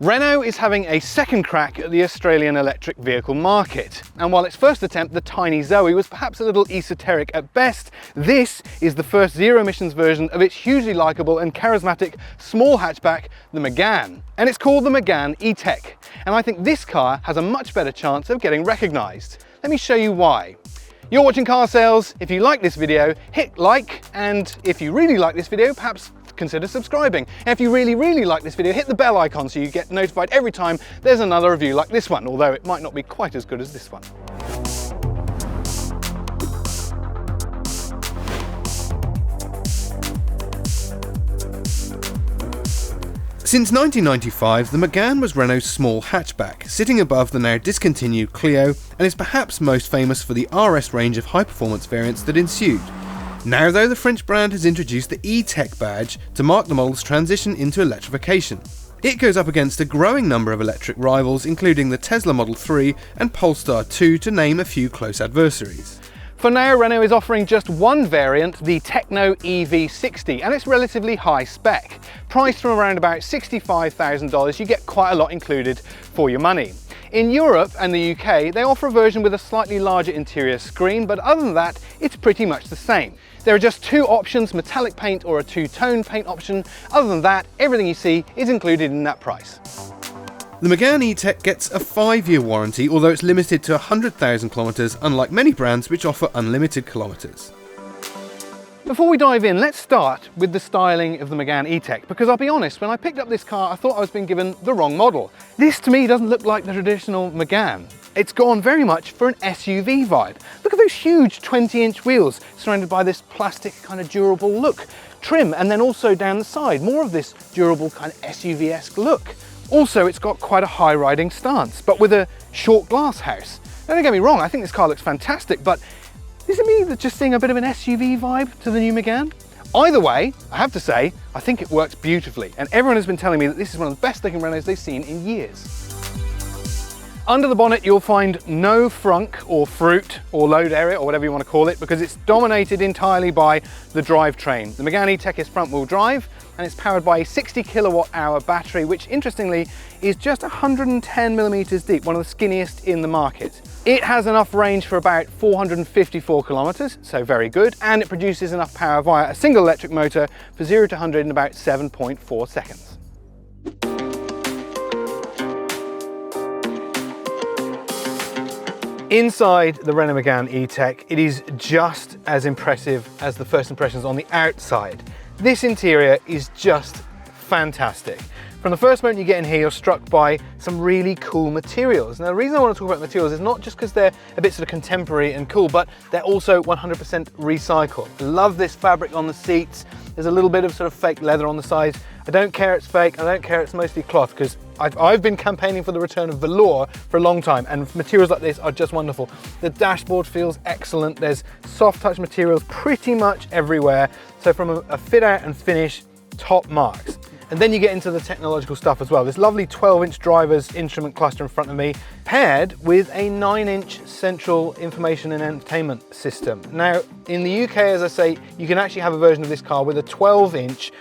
Renault is having a second crack at the Australian electric vehicle market. And while its first attempt, the tiny Zoe, was perhaps a little esoteric at best, this is the first zero-emissions version of its hugely likeable and charismatic small hatchback, the Megane. And it's called the Megane E-Tech. And I think this car has a much better chance of getting recognised. Let me show you why. You're watching Car Sales. If you like this video, hit like, and if you really like this video, perhaps consider subscribing. And if you really like this video, hit the bell icon so you get notified every time there's another review like this one, although it might not be quite as good as this one. Since 1995, the Megane was Renault's small hatchback, sitting above the now discontinued Clio, and is perhaps most famous for the RS range of high-performance variants that ensued. Now though, the French brand has introduced the E-Tech badge to mark the model's transition into electrification. It goes up against a growing number of electric rivals, including the Tesla Model 3 and Polestar 2, to name a few close adversaries. For now, Renault is offering just one variant, the Techno EV60, and it's relatively high spec. Priced from around about $65,000, you get quite a lot included for your money. In Europe and the UK, they offer a version with a slightly larger interior screen, but other than that, it's pretty much the same. There are just two options, metallic paint or a two-tone paint option. Other than that, everything you see is included in that price. The Megane E-Tech gets a 5-year warranty, although it's limited to 100,000 kilometres, unlike many brands which offer unlimited kilometres. Before we dive in, let's start with the styling of the Megane E-Tech, because I'll be honest, when I picked up this car, I thought I was being given the wrong model. This to me doesn't look like the traditional Megane. It's gone very much for an SUV vibe. Look at those huge 20-inch wheels surrounded by this plastic kind of durable look. Trim, and then also down the side, more of this durable kind of SUV-esque look. Also, it's got quite a high riding stance, but with a short glass house. Now, don't get me wrong, I think this car looks fantastic, but is it me that's just seeing a bit of an SUV vibe to the new Megane? Either way, I have to say, I think it works beautifully, and everyone has been telling me that this is one of the best looking Renaults they've seen in years. Under the bonnet, you'll find no frunk or fruit or load area or whatever you want to call it, because it's dominated entirely by the drivetrain. The Megane E-Tech is front-wheel drive, and it's powered by a 60 kilowatt-hour battery, which interestingly is just 110 millimeters deep, one of the skinniest in the market. It has enough range for about 454 kilometers, so very good, and it produces enough power via a single electric motor for 0 to 100 in about 7.4 seconds. Inside the Renault Megane E-Tech, it is just as impressive as the first impressions on the outside. This interior is just fantastic. From the first moment you get in here, you're struck by some really cool materials. Now, the reason I want to talk about materials is not just because they're a bit sort of contemporary and cool, but they're also 100% recycled. I love this fabric on the seats. There's a little bit of sort of fake leather on the sides. I don't care it's fake, I don't care it's mostly cloth, because I've been campaigning for the return of velour for a long time, and materials like this are just wonderful. The dashboard feels excellent. There's soft touch materials pretty much everywhere. So from a fit out and finish, top marks. And then you get into the technological stuff as well. This lovely 12-inch driver's instrument cluster in front of me, paired with a 9-inch central information and entertainment system. Now, in the UK, as I say, you can actually have a version of this car with a 12-inch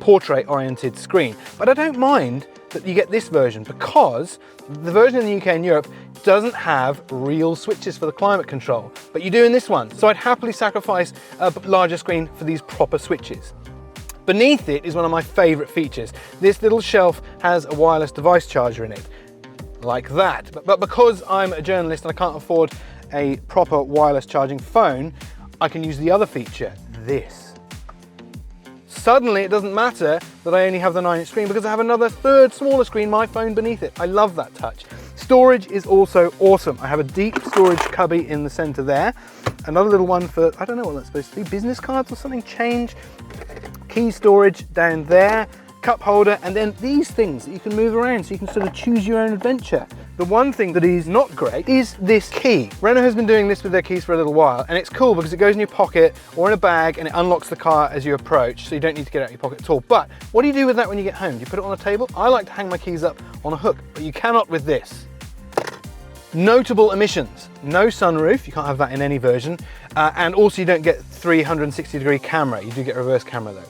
portrait-oriented screen. But I don't mind that you get this version, because the version in the UK and Europe doesn't have real switches for the climate control, but you do in this one. So I'd happily sacrifice a larger screen for these proper switches. Beneath it is one of my favourite features. This little shelf has a wireless device charger in it, like that. But because I'm a journalist and I can't afford a proper wireless charging phone, I can use the other feature, this. Suddenly it doesn't matter that I only have the 9-inch screen, because I have another third smaller screen, my phone, beneath it. I love that touch. Storage is also awesome. I have a deep storage cubby in the center there. Another little one for, I don't know what that's supposed to be, business cards or something, change. Key storage down there, cup holder, and then these things that you can move around so you can sort of choose your own adventure. The one thing that is not great is this key. Renault has been doing this with their keys for a little while, and it's cool because it goes in your pocket or in a bag and it unlocks the car as you approach, so you don't need to get it out of your pocket at all. But what do you do with that when you get home? Do you put it on a table? I like to hang my keys up on a hook, but you cannot with this. Notable omissions: no sunroof, you can't have that in any version, and also you don't get 360-degree camera. You do get reverse camera though.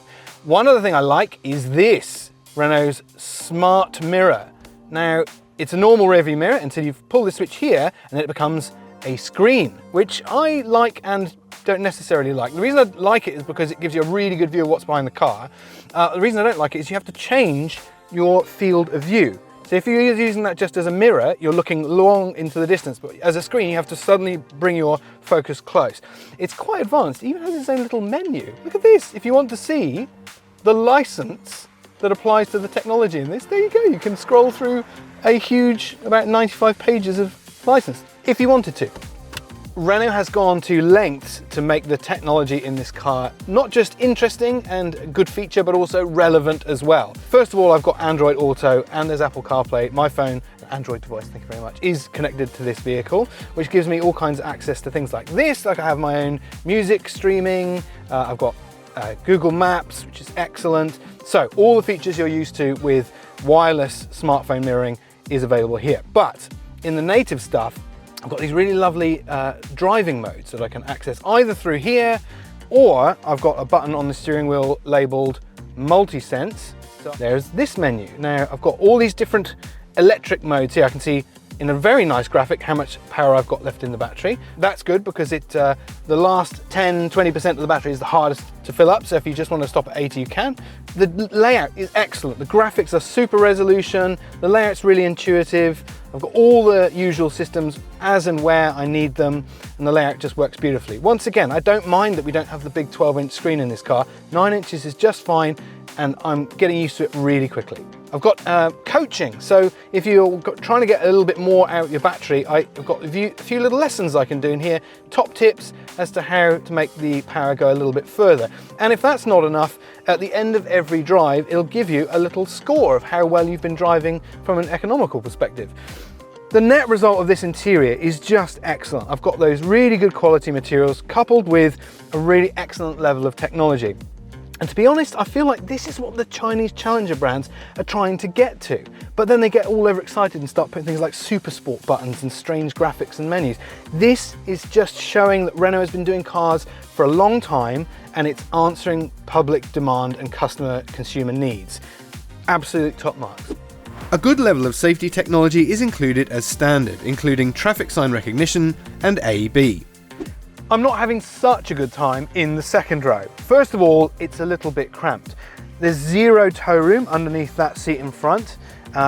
One other thing I like is this. Renault's smart mirror. Now, it's a normal rearview mirror until you pull the switch here and then it becomes a screen, which I like and don't necessarily like. The reason I like it is because it gives you a really good view of what's behind the car. The reason I don't like it is you have to change your field of view. So if you're using that just as a mirror, you're looking long into the distance, but as a screen, you have to suddenly bring your focus close. It's quite advanced. It even has its own little menu. Look at this. If you want to see the license that applies to the technology in this, there you go. You can scroll through a huge, about 95 pages of license, if you wanted to. Renault has gone to lengths to make the technology in this car not just interesting and a good feature, but also relevant as well. First of all, I've got Android Auto and there's Apple CarPlay. My phone, an Android device, thank you very much, is connected to this vehicle, which gives me all kinds of access to things like this. Like I have my own music streaming, I've got Google Maps, which is excellent. So all the features you're used to with wireless smartphone mirroring is available here. But in the native stuff, I've got these really lovely driving modes that I can access either through here, or I've got a button on the steering wheel labeled multi-sense. So there's this menu. Now I've got all these different electric modes here. I can see in a very nice graphic how much power I've got left in the battery. That's good because the last 10–20% of the battery is the hardest to fill up, so if you just want to stop at 80 you can. The layout is excellent. The graphics are super resolution, the layout's really intuitive. I've got all the usual systems as and where I need them, and the layout just works beautifully. Once again, I don't mind that we don't have the big 12-inch screen in this car. 9 inches is just fine, and I'm getting used to it really quickly. I've got coaching, so if you're trying to get a little bit more out of your battery, I've got a few little lessons I can do in here, top tips as to how to make the power go a little bit further. And if that's not enough, at the end of every drive, it'll give you a little score of how well you've been driving from an economical perspective. The net result of this interior is just excellent. I've got those really good quality materials coupled with a really excellent level of technology. And to be honest, I feel like this is what the Chinese challenger brands are trying to get to. But then they get all overexcited and start putting things like super sport buttons and strange graphics and menus. This is just showing that Renault has been doing cars for a long time and it's answering public demand and consumer needs. Absolute top marks. A good level of safety technology is included as standard, including traffic sign recognition and AEB. I'm not having such a good time in the second row. First of all, it's a little bit cramped. There's zero toe room underneath that seat in front.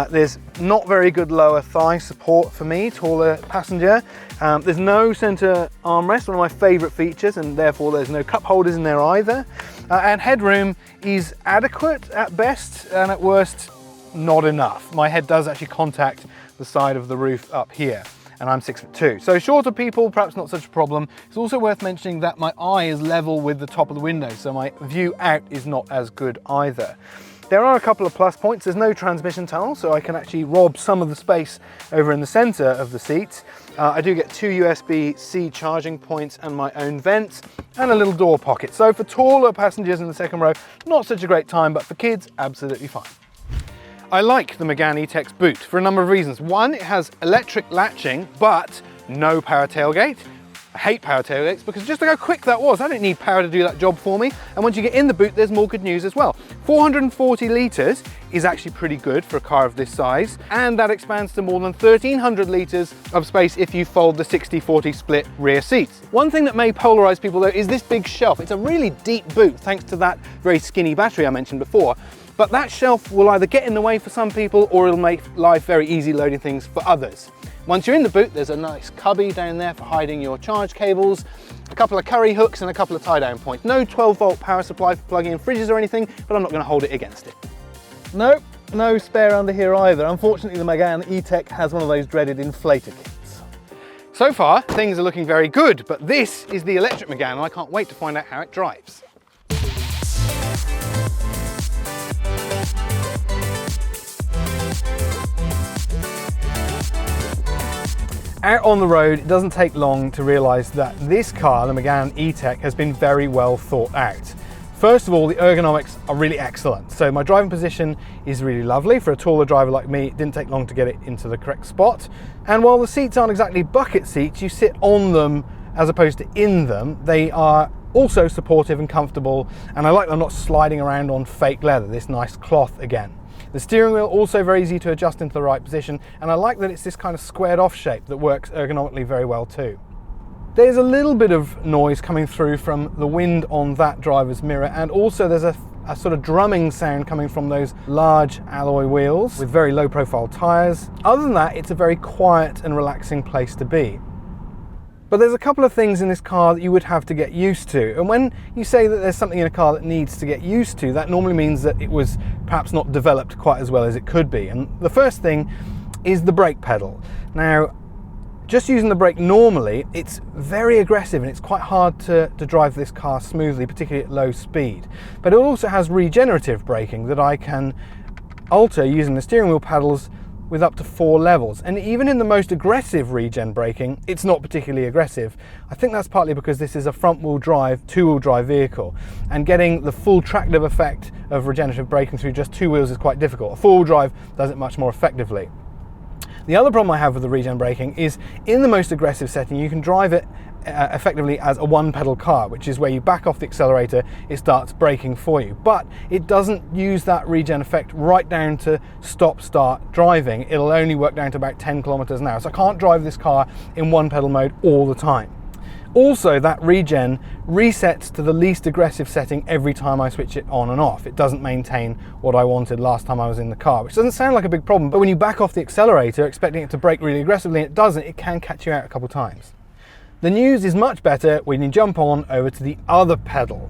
There's not very good lower thigh support for me, taller passenger. There's no center armrest, one of my favorite features, and therefore there's no cup holders in there either. And headroom is adequate at best, and at worst, not enough. My head does actually contact the side of the roof up here, and I'm 6'2". So shorter people, perhaps not such a problem. It's also worth mentioning that my eye is level with the top of the window, so my view out is not as good either. There are a couple of plus points. There's no transmission tunnel, so I can actually rob some of the space over in the center of the seats. I do get 2 USB-C charging points and my own vents and a little door pocket. So for taller passengers in the second row, not such a great time, but for kids, absolutely fine. I like the Megane E-Tech's boot for a number of reasons. One, it has electric latching, but no power tailgate. I hate power tailgates because just look how quick that was. I don't need power to do that job for me. And once you get in the boot, there's more good news as well. 440 litres is actually pretty good for a car of this size. And that expands to more than 1,300 litres of space if you fold the 60-40 split rear seats. One thing that may polarize people though is this big shelf. It's a really deep boot thanks to that very skinny battery I mentioned before. But that shelf will either get in the way for some people or it'll make life very easy loading things for others. Once you're in the boot, there's a nice cubby down there for hiding your charge cables, a couple of curry hooks and a couple of tie-down points. No 12-volt power supply for plugging in fridges or anything, but I'm not going to hold it against it. Nope, no spare under here either. Unfortunately, the Megane E-Tech has one of those dreaded inflator kits. So far, things are looking very good, but this is the electric Megane and I can't wait to find out how it drives. Out on the road, it doesn't take long to realise that this car, the Megane E-Tech, has been very well thought out. First of all, the ergonomics are really excellent. So my driving position is really lovely. For a taller driver like me, it didn't take long to get it into the correct spot. And while the seats aren't exactly bucket seats, you sit on them as opposed to in them. They are also supportive and comfortable, and I like them not sliding around on fake leather, this nice cloth again. The steering wheel also very easy to adjust into the right position, and I like that it's this kind of squared off shape that works ergonomically very well too. There's a little bit of noise coming through from the wind on that driver's mirror, and also there's a sort of drumming sound coming from those large alloy wheels with very low profile tyres. Other than that, it's a very quiet and relaxing place to be. But there's a couple of things in this car that you would have to get used to. And when you say that there's something in a car that needs to get used to, that normally means that it was perhaps not developed quite as well as it could be. And the first thing is the brake pedal. Now, just using the brake normally, it's very aggressive and it's quite hard to drive this car smoothly, particularly at low speed. But it also has regenerative braking that I can alter using the steering wheel paddles with up to 4 levels. And even in the most aggressive regen braking, it's not particularly aggressive. I think that's partly because this is a front-wheel drive, 2-wheel drive vehicle, and getting the full tractive effect of regenerative braking through just 2 wheels is quite difficult. A 4-wheel drive does it much more effectively. The other problem I have with the regen braking is in the most aggressive setting, you can drive it effectively as a one-pedal car, which is where you back off the accelerator, it starts braking for you. But it doesn't use that regen effect right down to stop-start driving. It'll only work down to about 10 kilometers an hour. So I can't drive this car in one-pedal mode all the time. Also, that regen resets to the least aggressive setting every time I switch it on and off. It doesn't maintain what I wanted last time I was in the car, which doesn't sound like a big problem, but when you back off the accelerator expecting it to brake really aggressively and it doesn't, it can catch you out a couple of times. The news is much better when you jump on over to the other pedal.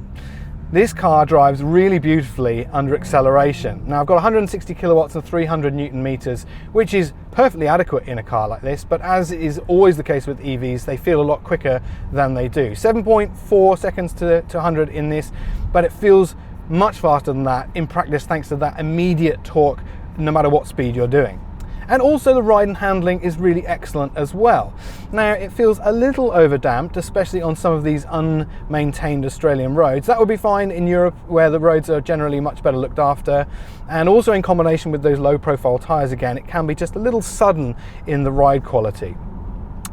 This car drives really beautifully under acceleration. Now I've got 160 kilowatts and 300 Newton meters, which is perfectly adequate in a car like this, but as is always the case with EVs, they feel a lot quicker than they do. 7.4 seconds to 100 in this, but it feels much faster than that in practice thanks to that immediate torque no matter what speed you're doing. And also the ride and handling is really excellent as well. Now it feels a little overdamped, especially on some of these unmaintained Australian roads. That would be fine in Europe where the roads are generally much better looked after. And also in combination with those low profile tyres again, it can be just a little sudden in the ride quality.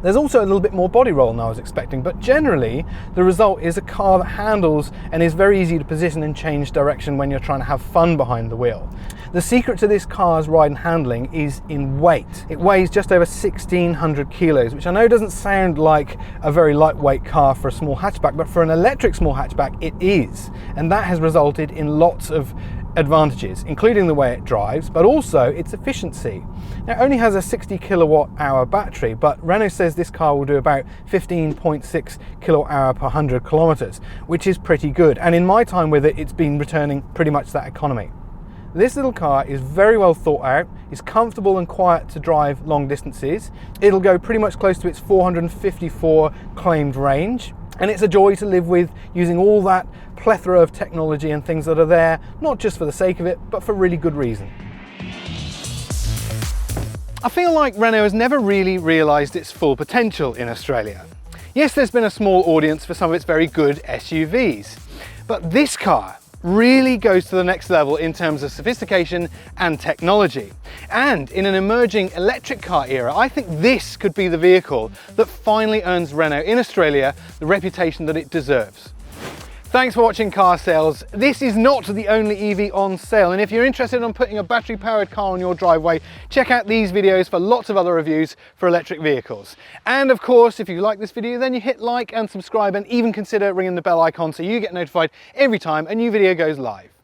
There's also a little bit more body roll than I was expecting, but generally the result is a car that handles and is very easy to position and change direction when you're trying to have fun behind the wheel. The secret to this car's ride and handling is in weight. It weighs just over 1,600 kilos, which I know doesn't sound like a very lightweight car for a small hatchback, but for an electric small hatchback it is. And that has resulted in lots of advantages, including the way it drives, but also its efficiency. Now, it only has a 60 kilowatt hour battery, but Renault says this car will do about 15.6 kilowatt hour per 100 kilometers, which is pretty good. And in my time with it, it's been returning pretty much that economy. This little car is very well thought out, is comfortable and quiet to drive long distances. It'll go pretty much close to its 454 claimed range. And it's a joy to live with, using all that plethora of technology and things that are there, not just for the sake of it, but for really good reason. I feel like Renault has never really realised its full potential in Australia. Yes, there's been a small audience for some of its very good SUVs, but this car really goes to the next level in terms of sophistication and technology. And in an emerging electric car era, I think this could be the vehicle that finally earns Renault in Australia the reputation that it deserves. Thanks for watching Car Sales. This is not the only EV on sale, and if you're interested in putting a battery-powered car on your driveway, check out these videos for lots of other reviews for electric vehicles. And of course, if you like this video, then you hit like and subscribe, and even consider ringing the bell icon so you get notified every time a new video goes live.